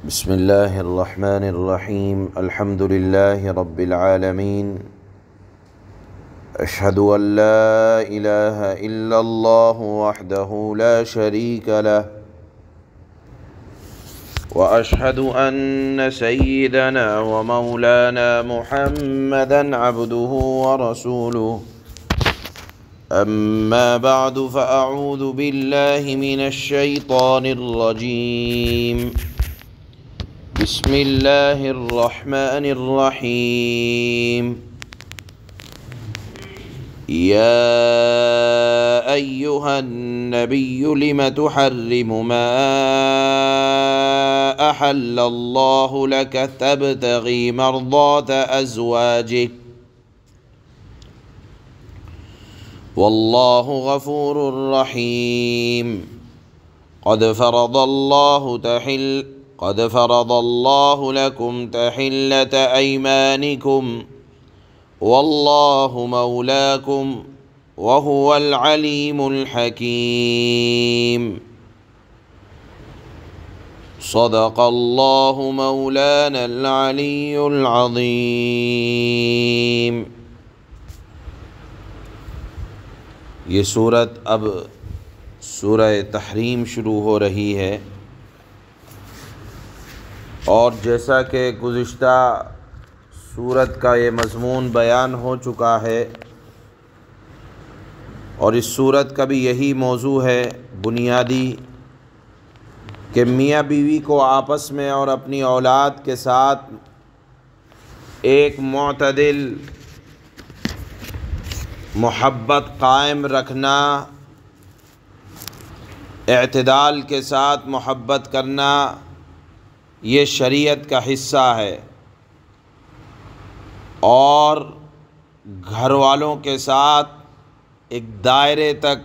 بسم الله الرحمن الرحيم الحمد لله رب العالمين أشهد أن لا إله إلا الله وحده لا شريك له وأشهد أن سيدنا ومولانا محمدًا عبده ورسوله أما بعد فأعوذ بالله من الشيطان الرجيم بسم الله الرحمن الرحيم يا أيها النبي لم تحرم ما أحل الله لك تبتغي مرضات أزواجك والله غفور رحيم قد فرض الله لكم تحلة أيمانكم والله مولاكم وهو العليم الحكيم صدق الله مولانا العلي العظيم۔ یہ سورت اب سورہ تحریم شروع ہو رہی ہے، اور جیسا کہ گزشتہ سورت کا یہ مضمون بیان ہو چکا ہے، اور اس سورت کا بھی یہی موضوع ہے بنیادی کہ میاں بیوی کو آپس میں اور اپنی اولاد کے ساتھ ایک معتدل محبت قائم رکھنا، اعتدال کے ساتھ محبت کرنا، یہ شریعت کا حصہ ہے، اور گھر والوں کے ساتھ ایک دائرے تک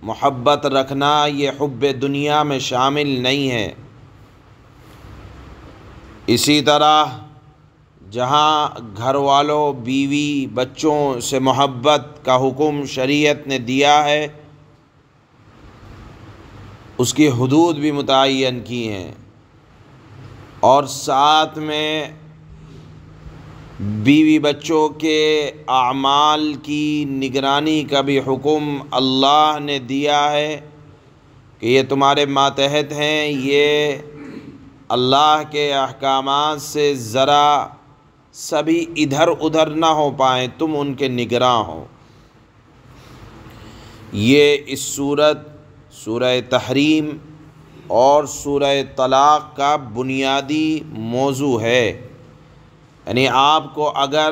محبت رکھنا یہ حب دنیا میں شامل نہیں ہے۔ اسی طرح جہاں گھر والوں، بیوی، بچوں سے محبت کا حکم شریعت نے دیا ہے، اس کی حدود بھی متعین کی ہیں، اور ساتھ میں بیوی بچوں کے اعمال کی نگرانی کا بھی حکم اللہ نے دیا ہے کہ یہ تمہارے ماتحت ہیں، یہ اللہ کے احکامات سے ذرا سبھی ادھر ادھر نہ ہو پائیں، تم ان کے نگراں ہو۔ یہ اس سورہ تحریم اور سورہ طلاق کا بنیادی موضوع ہے۔ یعنی آپ کو اگر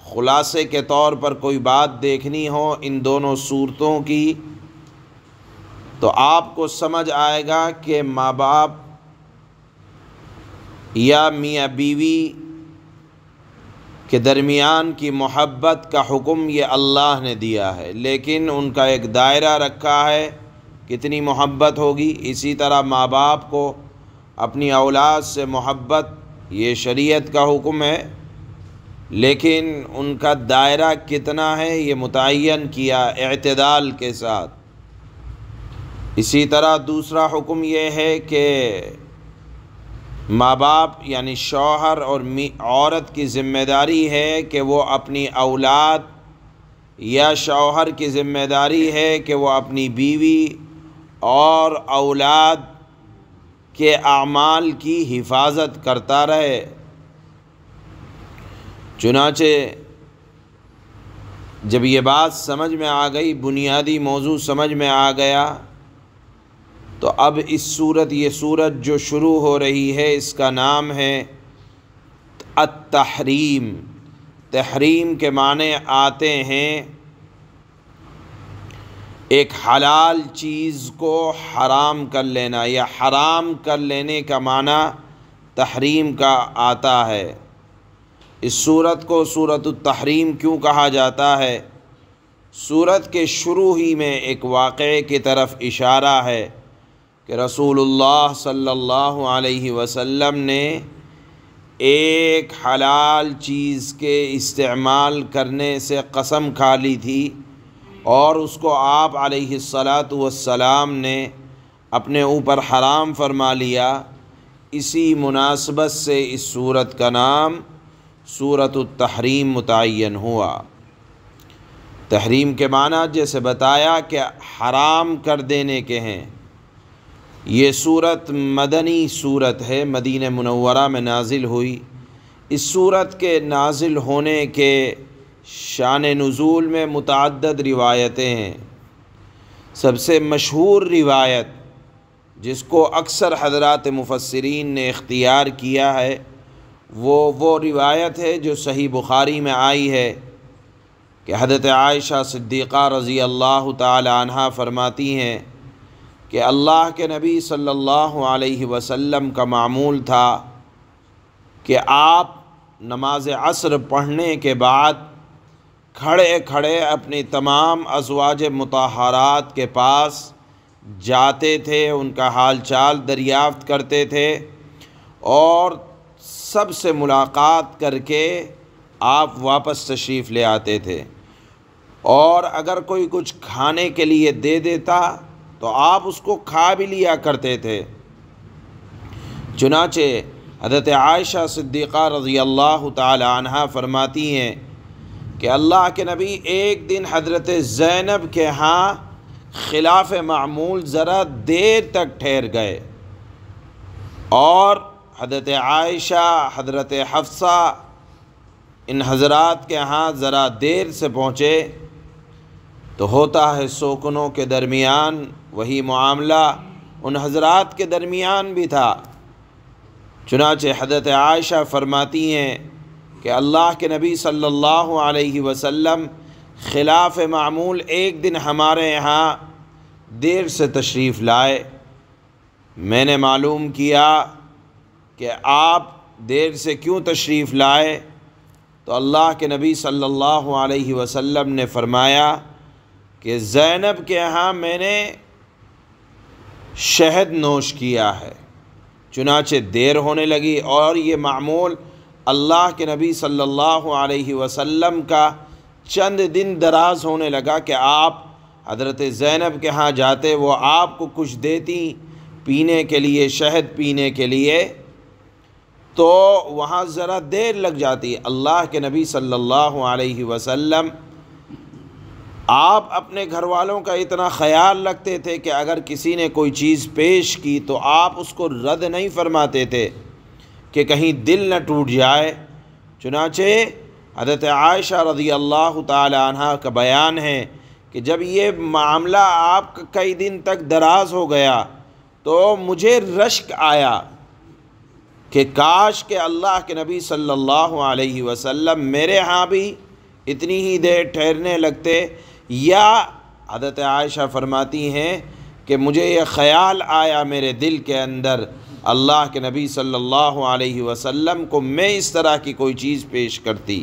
خلاصے کے طور پر کوئی بات دیکھنی ہو ان دونوں صورتوں کی، تو آپ کو سمجھ آئے گا کہ ماں باپ یا میاں بیوی کے درمیان کی محبت کا حکم یہ اللہ نے دیا ہے، لیکن ان کا ایک دائرہ رکھا ہے، کتنی محبت ہوگی۔ اسی طرح ماں باپ کو اپنی اولاد سے محبت یہ شریعت کا حکم ہے، لیکن ان کا دائرہ کتنا ہے یہ متعین کیا اعتدال کے ساتھ۔ اسی طرح دوسرا حکم یہ ہے کہ ماں باپ یعنی شوہر اور عورت کی ذمہ داری ہے کہ وہ اپنی اولاد، یا شوہر کی ذمہ داری ہے کہ وہ اپنی بیوی اور اولاد کے اعمال کی حفاظت کرتا رہے۔ چنانچہ جب یہ بات سمجھ میں آ گئی، بنیادی موضوع سمجھ میں آ گیا، تو اب یہ سورت جو شروع ہو رہی ہے اس کا نام ہے التحریم۔ تحریم کے معنی آتے ہیں ایک حلال چیز کو حرام کر لینا، یا حرام کر لینے کا معنی تحریم کا آتا ہے۔ اس سورت کو سورۃ التحریم کیوں کہا جاتا ہے؟ سورت کے شروع ہی میں ایک واقعے کی طرف اشارہ ہے کہ رسول اللہ صلی اللہ علیہ وسلم نے ایک حلال چیز کے استعمال کرنے سے قسم کھا لی تھی، اور اس کو آپ علیہ الصلاۃ والسلام نے اپنے اوپر حرام فرما لیا۔ اسی مناسبت سے اس سورت کا نام سورۃ التحریم متعین ہوا۔ تحریم کے معنی جیسے بتایا کہ حرام کر دینے کے ہیں۔ یہ سورت مدنی سورت ہے، مدینہ منورہ میں نازل ہوئی۔ اس سورت کے نازل ہونے کے شان نزول میں متعدد روایتیں ہیں۔ سب سے مشہور روایت جس کو اکثر حضرات مفسرین نے اختیار کیا ہے وہ روایت ہے جو صحیح بخاری میں آئی ہے کہ حضرت عائشہ صدیقہ رضی اللہ تعالی عنہا فرماتی ہیں کہ اللہ کے نبی صلی اللہ علیہ وسلم کا معمول تھا کہ آپ نماز عصر پڑھنے کے بعد کھڑے کھڑے اپنی تمام ازواج مطہرات کے پاس جاتے تھے، ان کا حال چال دریافت کرتے تھے اور سب سے ملاقات کر کے آپ واپس تشریف لے آتے تھے، اور اگر کوئی کچھ کھانے کے لیے دے دیتا تو آپ اس کو کھا بھی لیا کرتے تھے۔ چنانچہ حضرت عائشہ صدیقہ رضی اللہ تعالی عنہا فرماتی ہیں کہ اللہ کے نبی ایک دن حضرت زینب کے ہاں خلاف معمول ذرا دیر تک ٹھہر گئے، اور حضرت عائشہ، حضرت حفصہ ان حضرات کے ہاں ذرا دیر سے پہنچے تو ہوتا ہے سوکنوں کے درمیان وہی معاملہ ان حضرات کے درمیان بھی تھا۔ چنانچہ حضرت عائشہ فرماتی ہیں کہ اللہ کے نبی صلی اللہ علیہ وسلم خلاف معمول ایک دن ہمارے یہاں دیر سے تشریف لائے۔ میں نے معلوم کیا کہ آپ دیر سے کیوں تشریف لائے، تو اللہ کے نبی صلی اللہ علیہ وسلم نے فرمایا کہ زینب کے ہاں میں نے شہد نوش کیا ہے۔ چنانچہ دیر ہونے لگی اور یہ معمول اللہ کے نبی صلی اللہ علیہ وسلم کا چند دن دراز ہونے لگا کہ آپ حضرت زینب کے ہاں جاتے، وہ آپ کو کچھ دیتی پینے کے لیے، شہد پینے کے لیے، تو وہاں ذرا دیر لگ جاتی۔ اللہ کے نبی صلی اللہ علیہ وسلم آپ اپنے گھر والوں کا اتنا خیال رکھتے تھے کہ اگر کسی نے کوئی چیز پیش کی تو آپ اس کو رد نہیں فرماتے تھے کہ کہیں دل نہ ٹوٹ جائے۔ چنانچہ حضرت عائشہ رضی اللہ تعالی عنہا کا بیان ہے کہ جب یہ معاملہ آپ کا کئی دن تک دراز ہو گیا تو مجھے رشک آیا کہ کاش کہ اللہ کے نبی صلی اللہ علیہ وسلم میرے ہاں بھی اتنی ہی دیر ٹھہرنے لگتے، یا حضرت عائشہ فرماتی ہیں کہ مجھے یہ خیال آیا میرے دل کے اندر اللہ کے نبی صلی اللہ علیہ وسلم کو میں اس طرح کی کوئی چیز پیش کرتی۔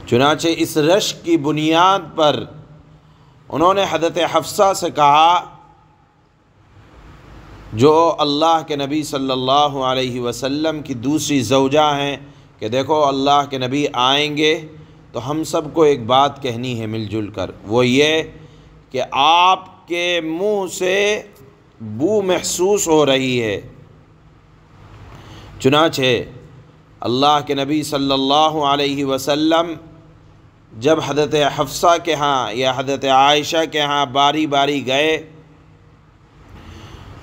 چنانچہ اس رشک کی بنیاد پر انہوں نے حضرت حفصہ سے کہا جو اللہ کے نبی صلی اللہ علیہ وسلم کی دوسری زوجہ ہیں کہ دیکھو اللہ کے نبی آئیں گے تو ہم سب کو ایک بات کہنی ہے مل جل کر، وہ یہ کہ آپ کے منہ سے بو محسوس ہو رہی ہے۔ چنانچہ اللہ کے نبی صلی اللہ علیہ وسلم جب حضرت حفصہ کے ہاں یا حضرت عائشہ کے ہاں باری باری گئے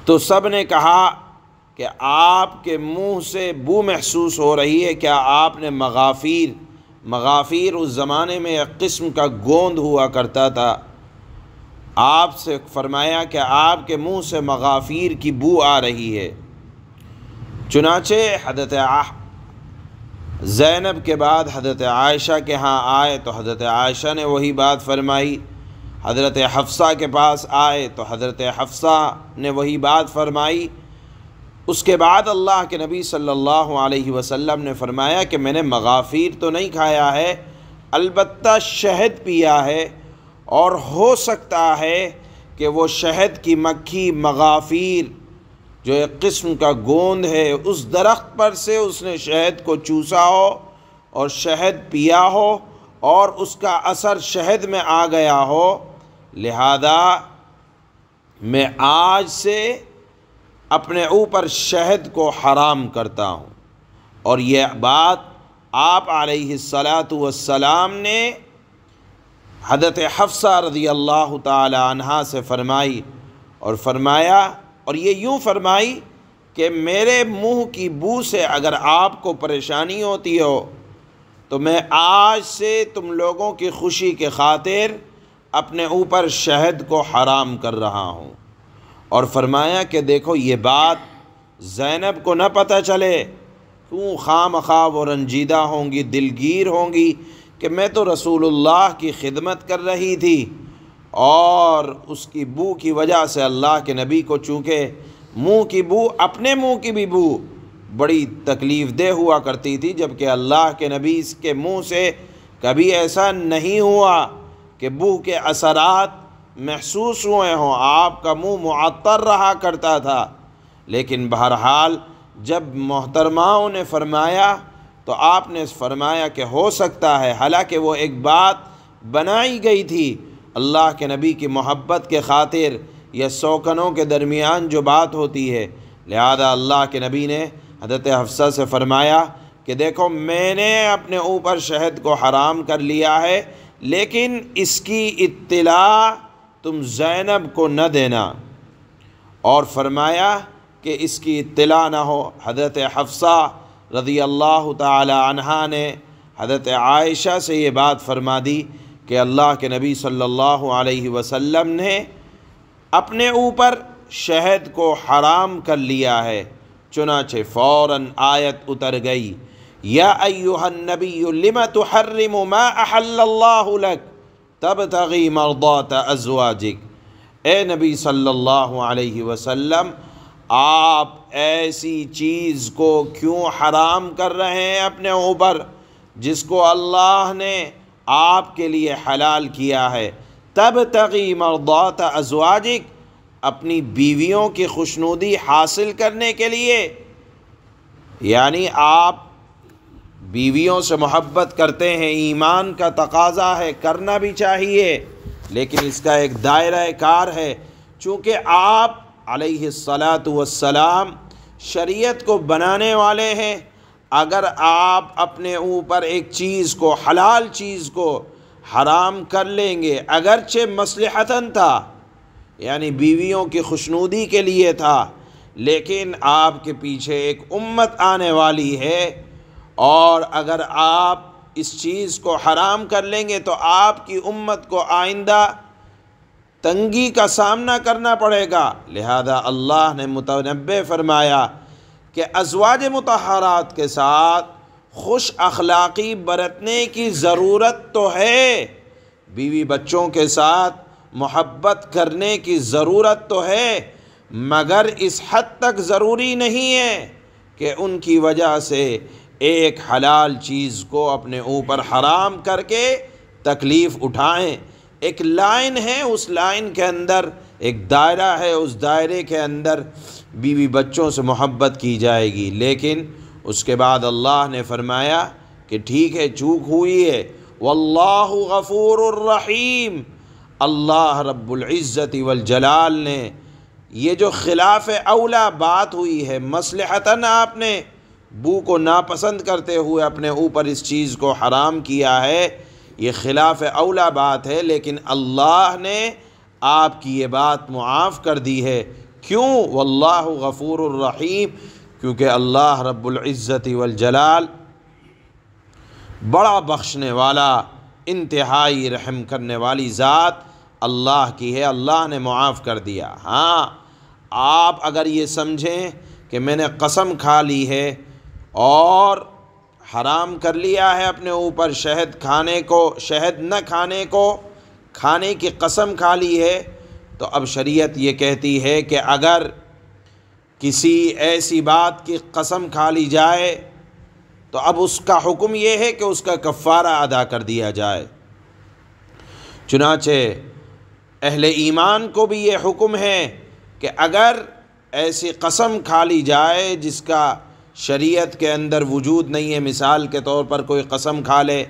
تو سب نے کہا کہ آپ کے منہ سے بو محسوس ہو رہی ہے، کیا آپ نے مغافیر اس زمانے میں ایک قسم کا گوند ہوا کرتا تھا، آپ سے فرمایا کہ آپ کے منہ سے مغافیر کی بو آ رہی ہے۔ چنانچہ حضرت زینب کے بعد حضرت عائشہ کے ہاں آئے تو حضرت عائشہ نے وہی بات فرمائی، حضرت حفصہ کے پاس آئے تو حضرت حفصہ نے وہی بات فرمائی۔ اس کے بعد اللہ کے نبی صلی اللہ علیہ وسلم نے فرمایا کہ میں نے مغافیر تو نہیں کھایا ہے، البتہ شہد پیا ہے، اور ہو سکتا ہے کہ وہ شہد کی مکھی مغافیر جو ایک قسم کا گوند ہے اس درخت پر سے اس نے شہد کو چوسا ہو اور شہد پیا ہو اور اس کا اثر شہد میں آ گیا ہو، لہذا میں آج سے اپنے اوپر شہد کو حرام کرتا ہوں۔ اور یہ بات آپ علیہ الصلاۃ والسلام نے حضرت حفصہ رضی اللہ تعالی عنہا سے فرمائی، اور فرمایا، اور یہ یوں فرمائی کہ میرے منہ کی بو سے اگر آپ کو پریشانی ہوتی ہو تو میں آج سے تم لوگوں کی خوشی کے خاطر اپنے اوپر شہد کو حرام کر رہا ہوں۔ اور فرمایا کہ دیکھو یہ بات زینب کو نہ پتہ چلے، کیوں خواہ مخواہ وہ رنجیدہ ہوں گی، دلگیر ہوں گی کہ میں تو رسول اللہ کی خدمت کر رہی تھی، اور اس کی بو کی وجہ سے اللہ کے نبی کو چونکہ منہ کی بو، اپنے منہ کی بھی بو بڑی تکلیف دہ ہوا کرتی تھی، جبکہ اللہ کے نبی کے منہ سے کبھی ایسا نہیں ہوا کہ بو کے اثرات محسوس ہوئے ہوں، آپ کا منہ معطر رہا کرتا تھا۔ لیکن بہرحال جب محترماؤں نے فرمایا تو آپ نے فرمایا کہ ہو سکتا ہے، حالانکہ وہ ایک بات بنائی گئی تھی اللہ کے نبی کی محبت کے خاطر، یا سوکنوں کے درمیان جو بات ہوتی ہے، لہذا اللہ کے نبی نے حضرت حفصہ سے فرمایا کہ دیکھو میں نے اپنے اوپر شہد کو حرام کر لیا ہے، لیکن اس کی اطلاع تم زینب کو نہ دینا، اور فرمایا کہ اس کی اطلاع نہ ہو۔ حضرت حفصہ رضی اللہ تعالی عنہا نے حضرت عائشہ سے یہ بات فرما دی کہ اللہ کے نبی صلی اللہ علیہ وسلم نے اپنے اوپر شہد کو حرام کر لیا ہے، چنانچہ فوراً آیت اتر گئی، یا ایھا النبی لم تحرم ما احل اللہ لک تبتغی مرضات ازواجک۔ اے نبی صلی اللہ علیہ وسلم، آپ ایسی چیز کو کیوں حرام کر رہے ہیں اپنے اوپر جس کو اللہ نے آپ کے لیے حلال کیا ہے؟ تبتغی مرضات ازواجک، اپنی بیویوں کی خوشنودی حاصل کرنے کے لیے، یعنی آپ بیویوں سے محبت کرتے ہیں، ایمان کا تقاضا ہے، کرنا بھی چاہیے، لیکن اس کا ایک دائرہ کار ہے۔ چونکہ آپ علیہ الصلاۃ والسلام شریعت کو بنانے والے ہیں، اگر آپ اپنے اوپر ایک چیز کو، حلال چیز کو حرام کر لیں گے، اگرچہ مصلحتاً تھا، یعنی بیویوں کی خوشنودی کے لیے تھا، لیکن آپ کے پیچھے ایک امت آنے والی ہے، اور اگر آپ اس چیز کو حرام کر لیں گے تو آپ کی امت کو آئندہ تنگی کا سامنا کرنا پڑے گا۔ لہذا اللہ نے متنبہ فرمایا کہ ازواج مطہرات کے ساتھ خوش اخلاقی برتنے کی ضرورت تو ہے، بیوی بچوں کے ساتھ محبت کرنے کی ضرورت تو ہے، مگر اس حد تک ضروری نہیں ہے کہ ان کی وجہ سے ایک حلال چیز کو اپنے اوپر حرام کر کے تکلیف اٹھائیں۔ ایک لائن ہے، اس لائن کے اندر ایک دائرہ ہے، اس دائرے کے اندر بیوی بچوں سے محبت کی جائے گی، لیکن اس کے بعد اللہ نے فرمایا کہ ٹھیک ہے، چوک ہوئی ہے، واللہ غفور الرحیم۔ اللہ رب العزت والجلال نے یہ جو خلاف اولا بات ہوئی ہے، مصلحتاً آپ نے بو کو ناپسند کرتے ہوئے اپنے اوپر اس چیز کو حرام کیا ہے، یہ خلاف اولا بات ہے، لیکن اللہ نے آپ کی یہ بات معاف کر دی ہے۔ کیوں؟ واللہ غفور الرحیم، کیونکہ اللہ رب العزت والجلال بڑا بخشنے والا، انتہائی رحم کرنے والی ذات اللہ کی ہے، اللہ نے معاف کر دیا۔ ہاں، آپ اگر یہ سمجھیں کہ میں نے قسم کھا لی ہے اور حرام کر لیا ہے اپنے اوپر شہد کھانے کو، شہد نہ کھانے کو، کھانے کی قسم کھا لی ہے، تو اب شریعت یہ کہتی ہے کہ اگر کسی ایسی بات کی قسم کھا لی جائے تو اب اس کا حکم یہ ہے کہ اس کا کفارہ ادا کر دیا جائے۔ چنانچہ اہل ایمان کو بھی یہ حکم ہے کہ اگر ایسی قسم کھا لی جائے جس کا شریعت کے اندر وجود نہیں ہے، مثال کے طور پر کوئی قسم کھا لے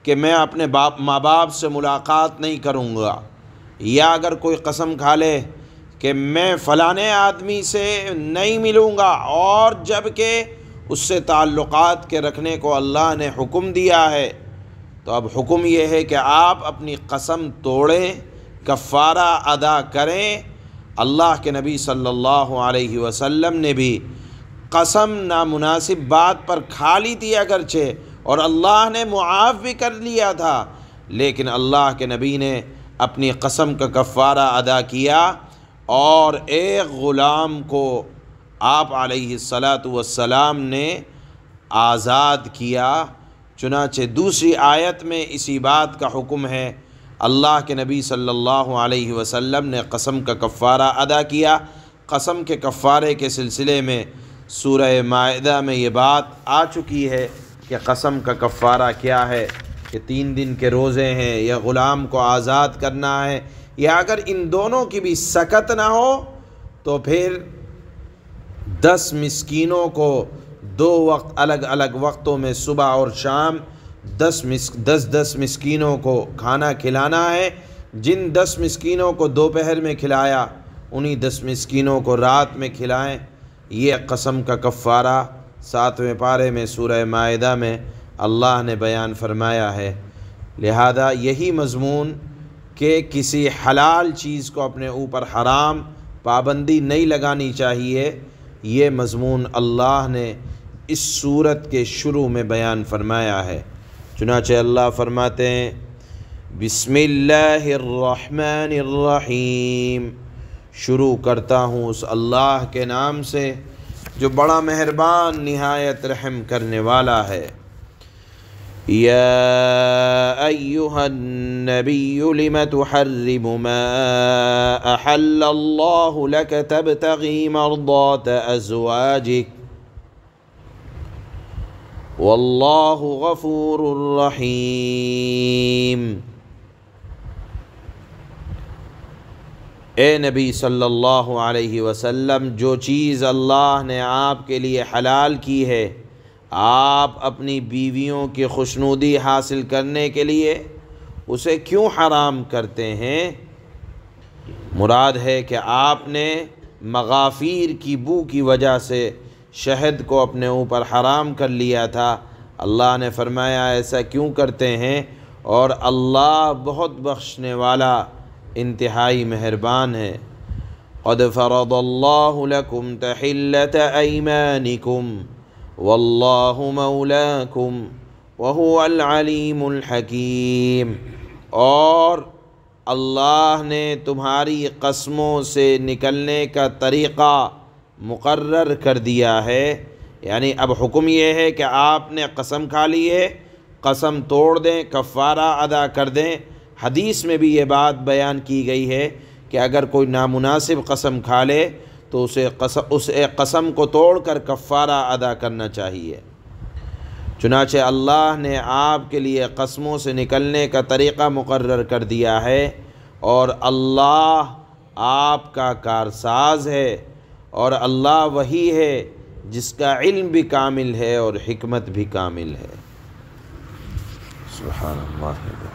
کہ میں اپنے ماں باپ سے ملاقات نہیں کروں گا، یا اگر کوئی قسم کھا لے کہ میں فلانے آدمی سے نہیں ملوں گا، اور جب کہ اس سے تعلقات کے رکھنے کو اللہ نے حکم دیا ہے، تو اب حکم یہ ہے کہ آپ اپنی قسم توڑیں، کفارہ ادا کریں۔ اللہ کے نبی صلی اللہ علیہ وسلم نے بھی قسم نامناسب بات پر کھا لی تھی اگرچہ، اور اللہ نے معاف بھی کر لیا تھا، لیکن اللہ کے نبی نے اپنی قسم کا کفارہ ادا کیا اور ایک غلام کو آپ علیہ الصلاۃ والسلام نے آزاد کیا۔ چنانچہ دوسری آیت میں اسی بات کا حکم ہے۔ اللہ کے نبی صلی اللہ علیہ وسلم نے قسم کا کفارہ ادا کیا۔ قسم کے کفارے کے سلسلے میں سورہ مائدہ میں یہ بات آ چکی ہے کہ قسم کا کفارہ کیا ہے، کہ 3 دن کے روزے ہیں، یا غلام کو آزاد کرنا ہے، یا اگر ان دونوں کی بھی سکت نہ ہو تو پھر 10 مسکینوں کو 2 وقت الگ الگ وقتوں میں صبح اور شام 10 مسکینوں کو کھانا کھلانا ہے۔ جن 10 مسکینوں کو دوپہر میں کھلایا، انہی 10 مسکینوں کو رات میں کھلائیں۔ یہ قسم کا کفارہ 7ویں پارے میں سورہ مائدہ میں اللہ نے بیان فرمایا ہے۔ لہذا یہی مضمون کہ کسی حلال چیز کو اپنے اوپر حرام پابندی نہیں لگانی چاہیے، یہ مضمون اللہ نے اس سورت کے شروع میں بیان فرمایا ہے۔ چنانچہ اللہ فرماتے ہیں بسم اللہ الرحمن الرحیم، شروع کرتا ہوں اس اللہ کے نام سے جو بڑا مہربان نہایت رحم کرنے والا ہے۔ یا ایہا النبی لم تحرم ما احل اللہ لک تبتغی مرضات ازواجک واللہ غفور رحیم۔ اے نبی صلی اللہ علیہ وسلم، جو چیز اللہ نے آپ کے لیے حلال کی ہے، آپ اپنی بیویوں کی خوشنودی حاصل کرنے کے لیے اسے کیوں حرام کرتے ہیں؟ مراد ہے کہ آپ نے مغافیر کی بو کی وجہ سے شہد کو اپنے اوپر حرام کر لیا تھا۔ اللہ نے فرمایا ایسا کیوں کرتے ہیں؟ اور اللہ بہت بخشنے والا انتہائی مہربان ہے۔ قد فرض اللہ لکم تحلۃ ایمانکم واللہ مولاکم وہو العلیم الحکیم، اور اللہ نے تمہاری قسموں سے نکلنے کا طریقہ مقرر کر دیا ہے۔ یعنی اب حکم یہ ہے کہ آپ نے قسم کھا لی ہے، قسم توڑ دیں، کفارہ ادا کر دیں۔ حدیث میں بھی یہ بات بیان کی گئی ہے کہ اگر کوئی نامناسب قسم کھا لے تو اسے قسم کو توڑ کر کفارہ ادا کرنا چاہیے۔ چنانچہ اللہ نے آپ کے لیے قسموں سے نکلنے کا طریقہ مقرر کر دیا ہے، اور اللہ آپ کا کارساز ہے، اور اللہ وہی ہے جس کا علم بھی کامل ہے اور حکمت بھی کامل ہے۔ سبحان اللہ۔